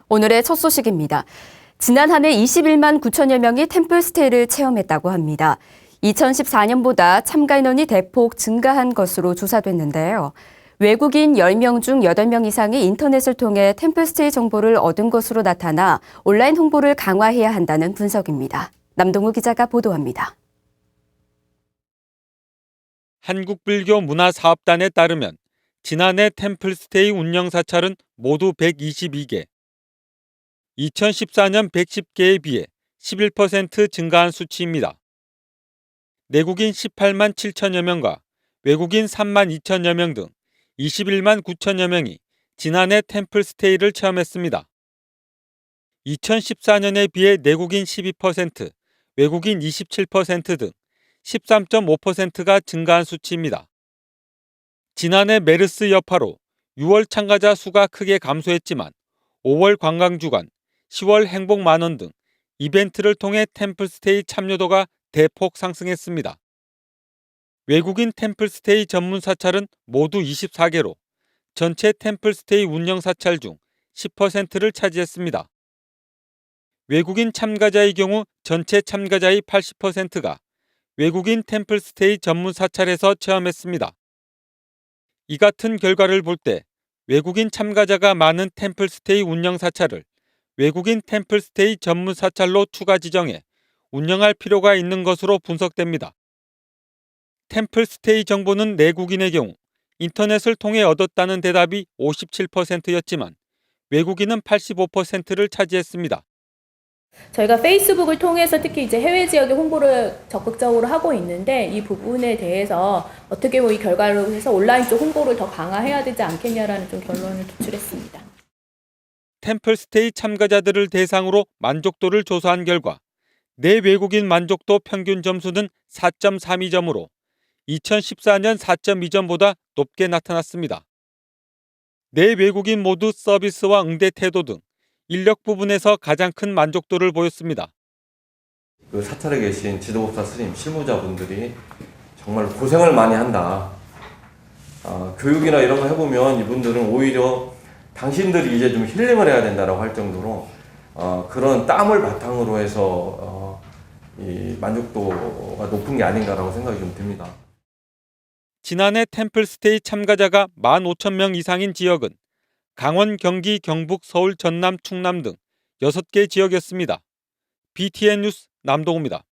오늘의 첫 소식입니다. 지난 한 해 21만 9천여 명이 템플스테이를 체험했다고 합니다. 2014년보다 참가 인원이 대폭 증가한 것으로 조사됐는데요. 외국인 10명 중 8명 이상이 인터넷을 통해 템플스테이 정보를 얻은 것으로 나타나 온라인 홍보를 강화해야 한다는 분석입니다. 남동우 기자가 보도합니다. 한국불교문화사업단에 따르면 지난해 템플스테이 운영 사찰은 모두 122개, 2014년 110개에 비해 11% 증가한 수치입니다. 내국인 18만 7천여 명과 외국인 3만 2천여 명 등 21만 9천여 명이 지난해 템플스테이를 체험했습니다. 2014년에 비해 내국인 12%, 외국인 27% 등 13.5%가 증가한 수치입니다. 지난해 메르스 여파로 6월 참가자 수가 크게 감소했지만 5월 관광주간, 10월 행복만원 등 이벤트를 통해 템플스테이 참여도가 대폭 상승했습니다. 외국인 템플스테이 전문 사찰은 모두 24개로 전체 템플스테이 운영 사찰 중 10%를 차지했습니다. 외국인 참가자의 경우 전체 참가자의 80%가 외국인 템플스테이 전문 사찰에서 체험했습니다. 이 같은 결과를 볼 때 외국인 참가자가 많은 템플스테이 운영 사찰을 외국인 템플스테이 전문 사찰로 추가 지정해 운영할 필요가 있는 것으로 분석됩니다. 템플스테이 정보는 내국인의 경우 인터넷을 통해 얻었다는 대답이 57%였지만 외국인은 85%를 차지했습니다. 저희가 페이스북을 통해서 특히 이제 해외 지역의 홍보를 적극적으로 하고 있는데 이 부분에 대해서 어떻게 이 결과로 해서 온라인 쪽 홍보를 더 강화해야 되지 않겠냐라는 좀 결론을 도출했습니다. 템플스테이 참가자들을 대상으로 만족도를 조사한 결과 내 외국인 만족도 평균 점수는 4.32점으로 2014년 4.2점보다 높게 나타났습니다. 내 외국인 모두 서비스와 응대 태도 등 인력 부분에서 가장 큰 만족도를 보였습니다. 그 사찰에 계신 지도법사 스님, 실무자분들이 정말 고생을 많이 한다. 교육이나 이런 거 해보면 이분들은 오히려 당신들이 이제 좀 힐링을 해야 된다라고 할 정도로 그런 땀을 바탕으로 해서 이 만족도가 높은 게 아닌가라고 생각이 좀 듭니다. 지난해 템플스테이 참가자가 15,000명 이상인 지역은 강원, 경기, 경북, 서울, 전남, 충남 등 6개 지역이었습니다. BTN 뉴스 남동우입니다.